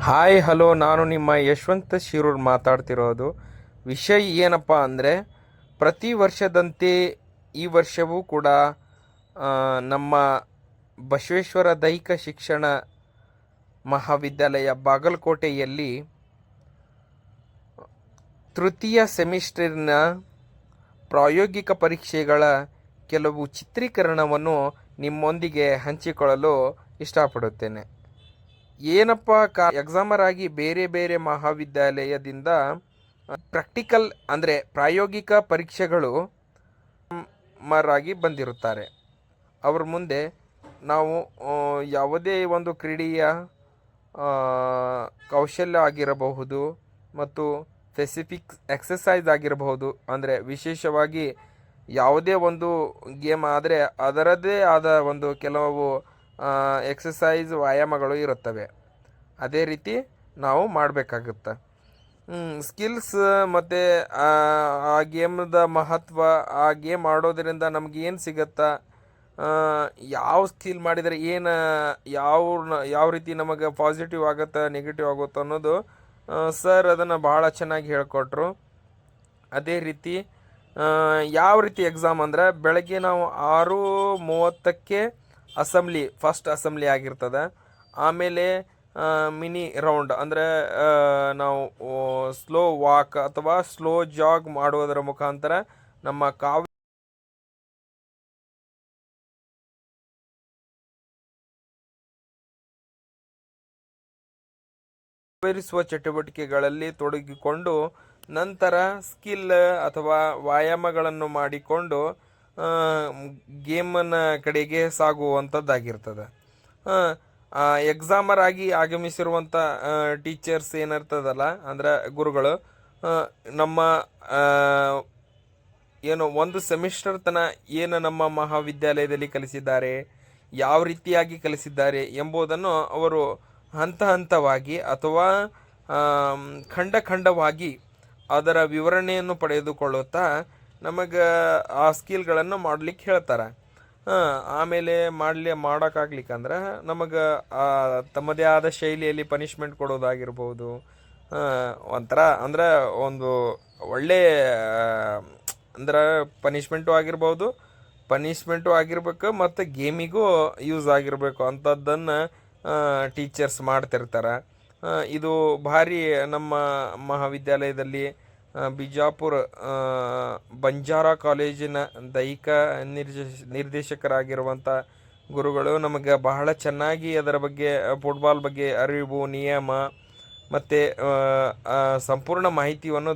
Hi hello, ನಾನು ನಿಮ್ಮ ಯಶವಂತ ಶಿರೂರ್ ಮಾತಾಡ್ತಿರೋದು. ವಿಷಯ ಏನಪ್ಪ ಅಂದರೆ, ಪ್ರತಿ ವರ್ಷದಂತೆ ಈ ವರ್ಷವೂ ಕೂಡ ನಮ್ಮ ಬಸವೇಶ್ವರ ದೈಹಿಕ ಶಿಕ್ಷಣ ಮಹಾವಿದ್ಯಾಲಯ ಬಾಗಲಕೋಟೆಯಲ್ಲಿ ತೃತೀಯ ಸೆಮಿಸ್ಟರ್ನ ಪ್ರಾಯೋಗಿಕ ಪರೀಕ್ಷೆಗಳ ಕೆಲವು ಚಿತ್ರೀಕರಣವನ್ನು ನಿಮ್ಮೊಂದಿಗೆ ಹಂಚಿಕೊಳ್ಳಲು ಇಷ್ಟಪಡುತ್ತೇನೆ. ಏನಪ್ಪ ಎಕ್ಸಾಮರ್ ಆಗಿ ಬೇರೆ ಬೇರೆ ಮಹಾವಿದ್ಯಾಲಯದಿಂದ ಪ್ರಾಕ್ಟಿಕಲ್ ಅಂದರೆ ಪ್ರಾಯೋಗಿಕ ಪರೀಕ್ಷೆಗಳು ಮರಾಗಿ ಬಂದಿರುತ್ತಾರೆ. ಅವ್ರ ಮುಂದೆ ನಾವು ಯಾವುದೇ ಒಂದು ಕ್ರೀಡೆಯ ಕೌಶಲ್ಯ ಆಗಿರಬಹುದು ಮತ್ತು ಸ್ಪೆಸಿಫಿಕ್ ಎಕ್ಸಸೈಸ್ ಆಗಿರಬಹುದು, ಅಂದರೆ ವಿಶೇಷವಾಗಿ ಯಾವುದೇ ಒಂದು ಗೇಮ್ ಆದರೆ ಅದರದ್ದೇ ಆದ ಒಂದು ಕೆಲವು ಎಕ್ಸಸೈಸ್ ವ್ಯಾಯಾಮಗಳು ಇರುತ್ತವೆ. ಅದೇ ರೀತಿ ನಾವು ಮಾಡಬೇಕಾಗುತ್ತೆ. ಸ್ಕಿಲ್ಸ್ ಮತ್ತು ಆ ಗೇಮ್ದ ಮಹತ್ವ, ಆ ಗೇಮ್ ಆಡೋದ್ರಿಂದ ನಮಗೇನು ಸಿಗುತ್ತಾ, ಯಾವ ಸ್ಕಿಲ್ ಮಾಡಿದರೆ ಏನು ಯಾವ ರೀತಿ ನಮಗೆ ಪಾಸಿಟಿವ್ ಆಗುತ್ತೆ ನೆಗೆಟಿವ್ ಆಗುತ್ತೆ ಅನ್ನೋದು ಸರ್ ಅದನ್ನು ಭಾಳ ಚೆನ್ನಾಗಿ ಹೇಳಿಕೊಟ್ರು. ಅದೇ ರೀತಿ ಯಾವ ರೀತಿ ಎಕ್ಸಾಮ್ ಅಂದರೆ, ಬೆಳಗ್ಗೆ ನಾವು 6:30ಕ್ಕೆ ಫಸ್ಟ್ ಅಸೆಂಬ್ಲಿ ಆಗಿರ್ತದೆ. ಆಮೇಲೆ ಮಿನಿ ರೌಂಡ್ ಅಂದರೆ ನಾವು ಸ್ಲೋ ವಾಕ್ ಅಥವಾ ಸ್ಲೋ ಜಾಗ್ ಮಾಡುವುದರ ಮುಖಾಂತರ ನಮ್ಮ ಕಾವೇರಿಸುವ ಚಟುವಟಿಕೆಗಳಲ್ಲಿ ತೊಡಗಿಕೊಂಡು ನಂತರ ಸ್ಕಿಲ್ ಅಥವಾ ವ್ಯಾಯಾಮಗಳನ್ನು ಮಾಡಿಕೊಂಡು ಗೇಮನ ಕಡೆಗೆ ಸಾಗುವಂಥದ್ದಾಗಿರ್ತದೆ. ಎಕ್ಸಾಮರ್ ಆಗಿ ಆಗಮಿಸಿರುವಂಥ ಟೀಚರ್ಸ್ ಏನಿರ್ತದಲ್ಲ, ಅಂದರೆ ಗುರುಗಳು, ನಮ್ಮ ಏನು ಒಂದು ಸೆಮಿಸ್ಟರ್ ಏನು ನಮ್ಮ ಮಹಾವಿದ್ಯಾಲಯದಲ್ಲಿ ಕಲಿಸಿದ್ದಾರೆ, ಯಾವ ರೀತಿಯಾಗಿ ಕಲಿಸಿದ್ದಾರೆ ಎಂಬುದನ್ನು ಅವರು ಹಂತ ಹಂತವಾಗಿ ಅಥವಾ ಖಂಡವಾಗಿ ಅದರ ವಿವರಣೆಯನ್ನು ಪಡೆದುಕೊಳ್ಳುತ್ತಾ ನಮಗೆ ಆ ಸ್ಕಿಲ್ಗಳನ್ನು ಮಾಡಲಿಕ್ಕೆ ಹೇಳ್ತಾರೆ. ಆಮೇಲೆ ಮಾಡೋಕ್ಕಾಗ್ಲಿಕ್ಕಂದ್ರೆ ನಮಗೆ ತಮ್ಮದೇ ಆದ ಶೈಲಿಯಲ್ಲಿ ಪನಿಷ್ಮೆಂಟ್ ಕೊಡೋದಾಗಿರ್ಬೋದು. ಒಂಥರ ಅಂದರೆ ಒಂದು ಒಳ್ಳೆಯ ಅಂದ್ರೆ ಪನಿಷ್ಮೆಂಟು ಆಗಿರ್ಬೇಕು ಮತ್ತು ಗೇಮಿಗೂ ಯೂಸ್ ಆಗಿರಬೇಕು ಅಂಥದ್ದನ್ನು ಟೀಚರ್ಸ್ ಮಾಡ್ತಿರ್ತಾರೆ. ಇದು ಭಾರಿ ನಮ್ಮ ಮಹಾವಿದ್ಯಾಲಯದಲ್ಲಿ ಬಿಜಾಪುರ ಬಂಜಾರ ಕಾಲೇಜಿನ ದೈಹಿಕ ನಿರ್ದೇಶಕರಾಗಿರುವಂಥ ಗುರುಗಳು ನಮಗೆ ಬಹಳ ಚೆನ್ನಾಗಿ ಅದರ ಬಗ್ಗೆ, ಫುಟ್ಬಾಲ್ ಬಗ್ಗೆ ಅರಿವು, ನಿಯಮ ಮತ್ತು ಸಂಪೂರ್ಣ ಮಾಹಿತಿಯನ್ನು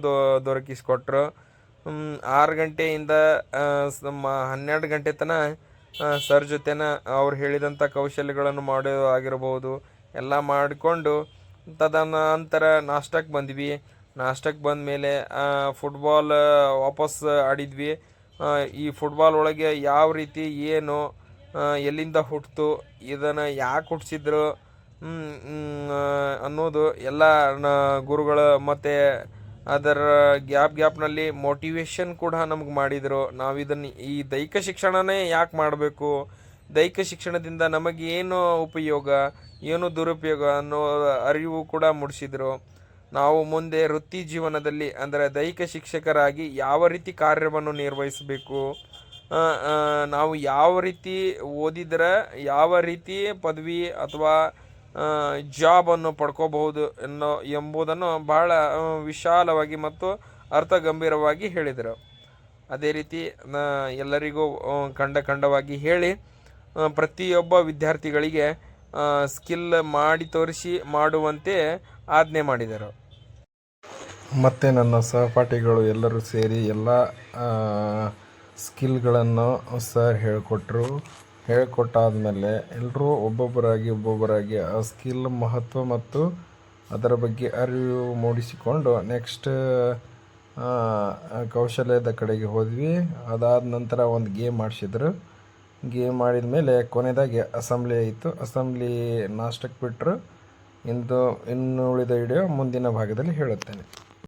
ದೊರಕಿಸಿಕೊಟ್ರು. 6 ಗಂಟೆಯಿಂದ 12 ಗಂಟೆ ತನಕ ಸರ್ ಜೊತೆನ ಅವ್ರು ಹೇಳಿದಂಥ ಕೌಶಲ್ಯಗಳನ್ನು ಮಾಡೋದಾಗಿರ್ಬೋದು ಎಲ್ಲ ಮಾಡಿಕೊಂಡು ತದನಂತರ ನಾಷ್ಟಕ್ಕೆ ಬಂದ್ವಿ. ನಾಷ್ಟಕ್ಕೆ ಬಂದ ಮೇಲೆ ಫುಟ್ಬಾಲ್ ವಾಪಸ್ ಆಡಿದ್ವಿ. ಈ ಫುಟ್ಬಾಲ್ ಒಳಗೆ ಯಾವ ರೀತಿ ಏನು ಎಲ್ಲಿಂದ ಹುಟ್ಟಿತು, ಇದನ್ನು ಯಾಕೆ ಹುಟ್ಟಿಸಿದ್ರು ಅನ್ನೋದು ಎಲ್ಲ ಗುರುಗಳು ಮತ್ತು ಅದರ ಗ್ಯಾಪ್ನಲ್ಲಿ ಮೋಟಿವೇಶನ್ ಕೂಡ ನಮಗೆ ಮಾಡಿದರು. ಈ ದೈಹಿಕ ಶಿಕ್ಷಣನೇ ಯಾಕೆ ಮಾಡಬೇಕು, ದೈಹಿಕ ಶಿಕ್ಷಣದಿಂದ ನಮಗೇನು ಉಪಯೋಗ, ಏನು ದುರುಪಯೋಗ ಅನ್ನೋ ಅರಿವು ಕೂಡ ಮೂಡಿಸಿದರು. ನಾವು ಮುಂದೆ ವೃತ್ತಿ ಜೀವನದಲ್ಲಿ ಅಂದರೆ ದೈಹಿಕ ಶಿಕ್ಷಕರಾಗಿ ಯಾವ ರೀತಿ ಕಾರ್ಯವನ್ನು ನಿರ್ವಹಿಸಬೇಕು, ನಾವು ಯಾವ ರೀತಿ ಓದಿದರೆ ಯಾವ ರೀತಿ ಪದವಿ ಅಥವಾ ಜಾಬನ್ನು ಪಡ್ಕೋಬಹುದು ಎಂಬುದನ್ನು ಬಹಳ ವಿಶಾಲವಾಗಿ ಮತ್ತು ಅರ್ಥಗಂಭೀರವಾಗಿ ಹೇಳಿದರು. ಅದೇ ರೀತಿ ಎಲ್ಲರಿಗೂ ಖಂಡವಾಗಿ ಹೇಳಿ ಪ್ರತಿಯೊಬ್ಬ ವಿದ್ಯಾರ್ಥಿಗಳಿಗೆ ಸ್ಕಿಲ್ ಮಾಡಿ ತೋರಿಸಿ ಮಾಡುವಂತೆ ಆಜ್ಞೆ ಮಾಡಿದರು. ಮತ್ತು ನನ್ನ ಸಹಪಾಠಿಗಳು ಎಲ್ಲರೂ ಸೇರಿ ಎಲ್ಲ ಸ್ಕಿಲ್ಗಳನ್ನು ಸರ್ ಹೇಳಿಕೊಟ್ಟಾದಮೇಲೆ ಎಲ್ಲರೂ ಒಬ್ಬೊಬ್ಬರಾಗಿ ಆ ಸ್ಕಿಲ್ ಮಹತ್ವ ಮತ್ತು ಅದರ ಬಗ್ಗೆ ಅರಿವು ಮೂಡಿಸಿಕೊಂಡು ನೆಕ್ಸ್ಟ್ ಕೌಶಲ್ಯದ ಕಡೆಗೆ ಹೋದ್ವಿ. ಅದಾದ ನಂತರ ಒಂದು ಗೇಮ್ ಮಾಡಿಸಿದ್ರು. ಗೇಮ್ ಮಾಡಿದ ಮೇಲೆ ಕೊನೆಯದಾಗಿ ಅಸೆಂಬ್ಲಿ ಆಯಿತು. ಅಸೆಂಬ್ಲಿ ನಾಷ್ಟಕ್ಕೆ ಬಿಟ್ಟರು. ಇನ್ನು ಉಳಿದ ವಿಡಿಯೋ ಮುಂದಿನ ಭಾಗದಲ್ಲಿ ಹೇಳುತ್ತೇನೆ.